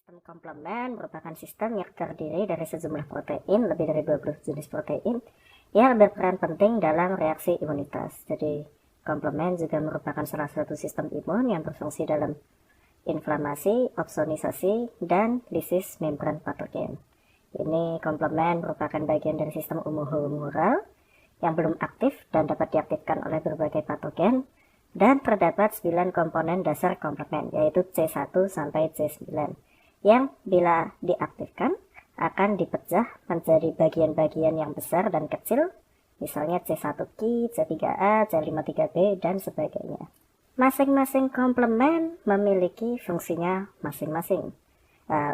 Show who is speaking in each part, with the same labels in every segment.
Speaker 1: Sistem komplement merupakan sistem yang terdiri dari sejumlah protein, lebih dari 20 jenis protein, yang berperan penting dalam reaksi imunitas. Jadi, komplement juga merupakan salah satu sistem imun yang berfungsi dalam inflamasi, opsonisasi, dan lisis membran patogen. Ini komplement merupakan bagian dari sistem humoral yang belum aktif dan dapat diaktifkan oleh berbagai patogen, dan terdapat 9 komponen dasar komplement, yaitu C1 sampai C9, yang bila diaktifkan akan dipecah menjadi bagian-bagian yang besar dan kecil, misalnya C1Ki, C3A, C53B, dan sebagainya. Masing-masing komplement memiliki fungsinya masing-masing.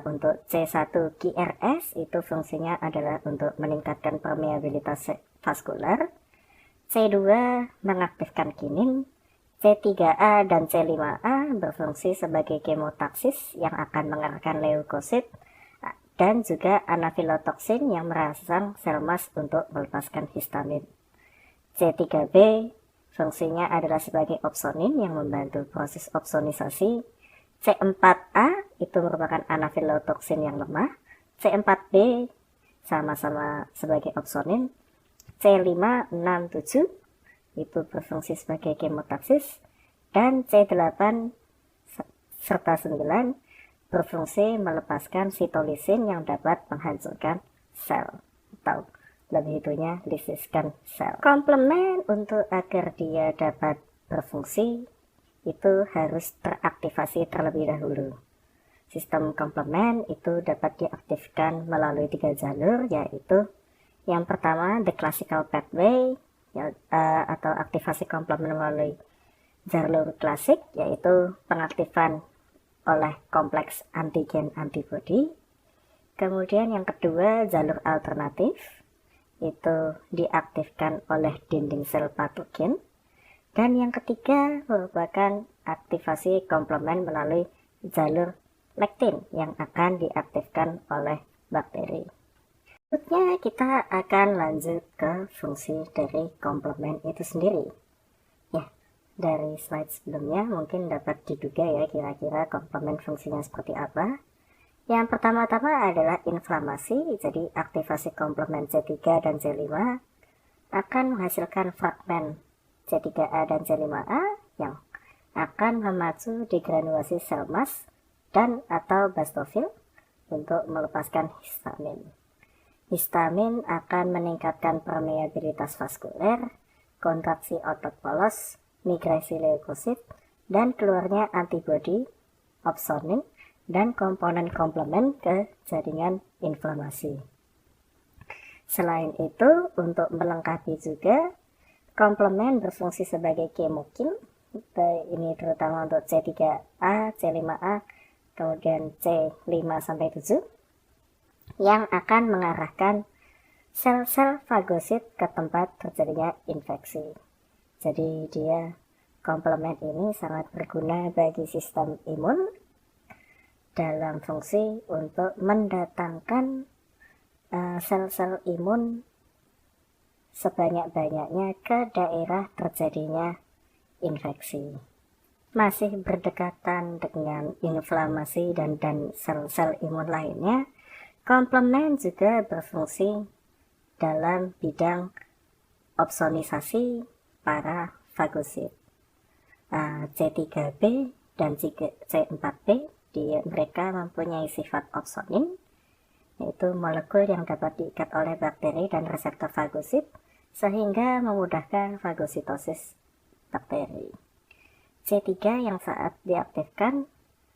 Speaker 1: Untuk C1QRS itu fungsinya adalah untuk meningkatkan permeabilitas vaskular, C2 mengaktifkan kinin, C3A dan C5A berfungsi sebagai kemotaksis yang akan mengarahkan leukosit, dan juga anafilotoksin yang merangsang sel mas untuk melepaskan histamin. C3B fungsinya adalah sebagai opsonin yang membantu proses opsonisasi. C4A itu merupakan anafilotoksin yang lemah. C4B sama-sama sebagai opsonin. C5, 6, 7 itu berfungsi sebagai kemotaksis, dan C8 serta 9 berfungsi melepaskan sitolisin yang dapat menghancurkan sel, atau lebih itunya lisiskan sel. Komplement untuk agar dia dapat berfungsi itu harus teraktivasi terlebih dahulu. Sistem komplement itu dapat diaktifkan melalui 3 jalur, yaitu yang pertama the classical pathway, atau aktivasi komplement melalui jalur klasik, yaitu pengaktifan oleh kompleks antigen antibody. Kemudian yang kedua jalur alternatif, itu diaktifkan oleh dinding sel patogen. Dan yang ketiga merupakan aktivasi komplement melalui jalur lektin yang akan diaktifkan oleh bakteri. Selanjutnya kita akan lanjut ke fungsi dari komplement itu sendiri. Ya, dari slide sebelumnya mungkin dapat diduga ya kira-kira komplement fungsinya seperti apa. Yang pertama-tama adalah inflamasi, jadi aktivasi komplement C3 dan C5 akan menghasilkan fragmen C3A dan C5A yang akan memacu degranulasi sel mas dan atau bastofil untuk melepaskan histamin. Histamin akan meningkatkan permeabilitas vaskuler, kontraksi otot polos, migrasi leukosit, dan keluarnya antibodi, opsonin, dan komponen komplement ke jaringan inflamasi. Selain itu, untuk melengkapi juga, komplement berfungsi sebagai kemokin, ini terutama untuk C3A, C5A, kemudian C5-7, yang akan mengarahkan sel-sel fagosit ke tempat terjadinya infeksi. Jadi dia komplement ini sangat berguna bagi sistem imun dalam fungsi untuk mendatangkan sel-sel imun sebanyak-banyaknya ke daerah terjadinya infeksi. Masih berdekatan dengan inflamasi dan sel-sel imun lainnya, komplement juga berfungsi dalam bidang opsonisasi para fagosit. C3B dan C4B, mereka mempunyai sifat opsonin, yaitu molekul yang dapat diikat oleh bakteri dan reseptor fagosit, sehingga memudahkan fagositosis bakteri. C3 yang saat diaktifkan,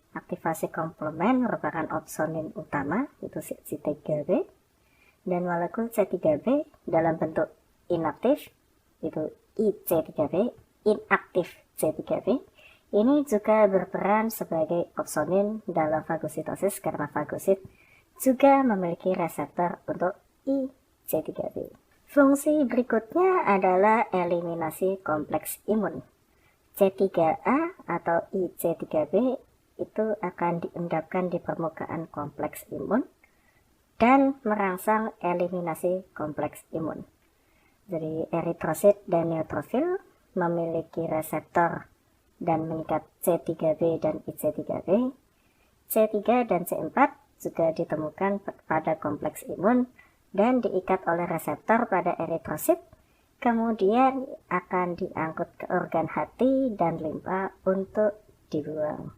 Speaker 1: aktivasi komplement merupakan opsonin utama, itu C3B, dan molekul C3B dalam bentuk inaktif, itu IC3B, inaktif C3B, ini juga berperan sebagai opsonin dalam fagositosis karena fagosit juga memiliki reseptor untuk IC3B. Fungsi berikutnya adalah eliminasi kompleks imun. C3A atau IC3B itu akan diendapkan di permukaan kompleks imun dan merangsang eliminasi kompleks imun. Jadi eritrosit dan neutrofil memiliki reseptor dan mengikat C3B dan IC3B. C3 dan C4 juga ditemukan pada kompleks imun dan diikat oleh reseptor pada eritrosit, kemudian akan diangkut ke organ hati dan limpa untuk dibuang.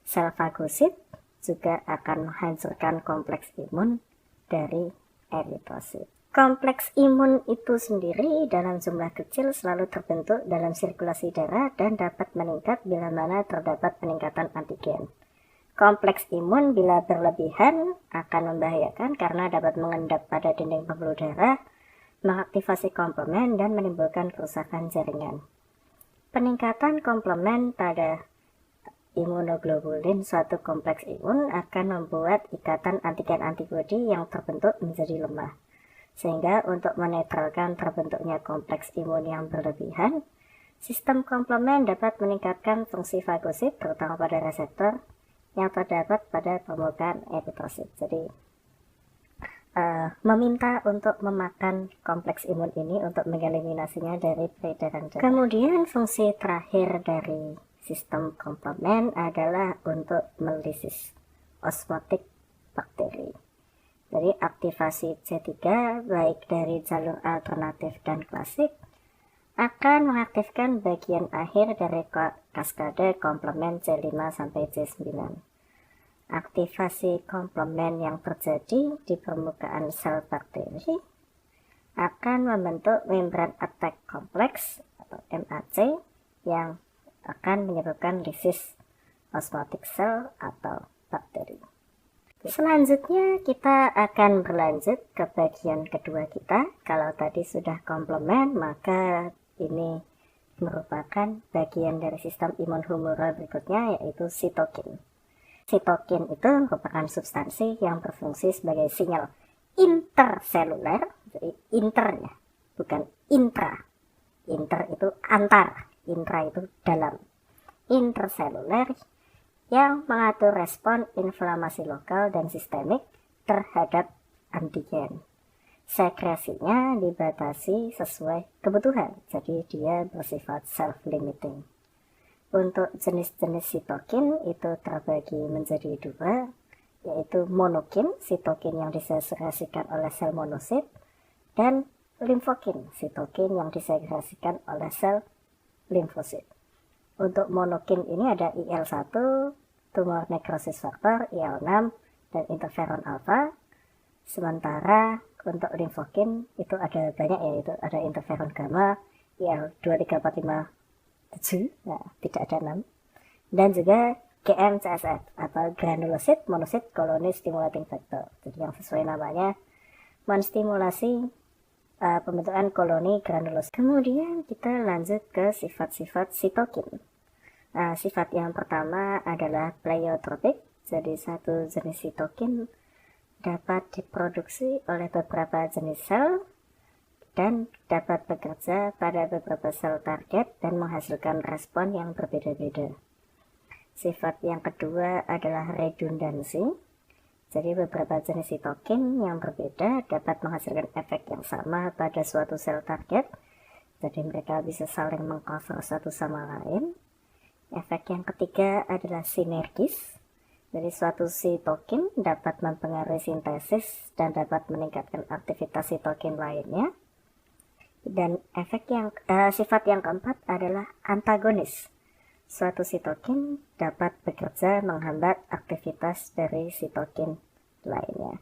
Speaker 1: Sel fagosit juga akan menghancurkan kompleks imun dari eritrosit. Kompleks imun itu sendiri dalam jumlah kecil selalu terbentuk dalam sirkulasi darah dan dapat meningkat bila mana terdapat peningkatan antigen. Kompleks imun bila berlebihan akan membahayakan karena dapat mengendap pada dinding pembuluh darah, mengaktifasi komplement dan menimbulkan kerusakan jaringan. Peningkatan komplement pada imunoglobulin suatu kompleks imun akan membuat ikatan antigen-antibodi yang terbentuk menjadi lemah. Sehingga untuk menetralkan terbentuknya kompleks imun yang berlebihan, sistem komplement dapat meningkatkan fungsi fagosit terutama pada reseptor yang terdapat pada permukaan eritrosit. Jadi meminta untuk memakan kompleks imun ini untuk mengeliminasinya dari peredaran darah. Kemudian fungsi terakhir dari sistem komplement adalah untuk melisis osmotik bakteri. Jadi aktivasi C3 baik dari jalur alternatif dan klasik akan mengaktifkan bagian akhir dari kaskade komplement C5 sampai C9. Aktivasi komplement yang terjadi di permukaan sel bakteri akan membentuk membran attack complex atau MAC yang akan menyebabkan lisis osmotik sel atau bakteri. Selanjutnya kita akan berlanjut ke bagian kedua kita. Kalau tadi sudah komplement, maka ini merupakan bagian dari sistem imun humoral berikutnya, yaitu sitokin. Sitokin itu merupakan substansi yang berfungsi sebagai sinyal interseluler, jadi internya, bukan intra. Inter itu antar, intra itu dalam. Interseluler yang mengatur respon inflamasi lokal dan sistemik terhadap antigen. Sekresinya dibatasi sesuai kebutuhan, jadi dia bersifat self-limiting. Untuk jenis-jenis sitokin itu terbagi menjadi dua, yaitu monokin, sitokin yang disekresikan oleh sel monosit, dan limfokin, sitokin yang disekresikan oleh sel limfosit. Untuk monokin ini ada IL-1, tumor necrosis factor, IL-6, dan interferon alpha. Sementara untuk limfokin itu ada banyak, yaitu ada interferon gamma, IL-23457, nah, tidak ada 6. Dan juga GM-CSF atau granulosit monocyte colony stimulating factor. Jadi yang sesuai namanya menstimulasi pembentukan koloni granulosit. Kemudian kita lanjut ke sifat-sifat sitokin. Nah, sifat yang pertama adalah pleiotropik, jadi satu jenis sitokin dapat diproduksi oleh beberapa jenis sel dan dapat bekerja pada beberapa sel target dan menghasilkan respon yang berbeda-beda. Sifat yang kedua adalah redundansi, jadi beberapa jenis sitokin yang berbeda dapat menghasilkan efek yang sama pada suatu sel target, jadi mereka bisa saling mengcover satu sama lain. Efek yang ketiga adalah sinergis, jadi suatu sitokin dapat mempengaruhi sintesis dan dapat meningkatkan aktivitas sitokin lainnya. Dan sifat yang keempat adalah antagonis. Suatu sitokin dapat bekerja menghambat aktivitas dari sitokin lainnya.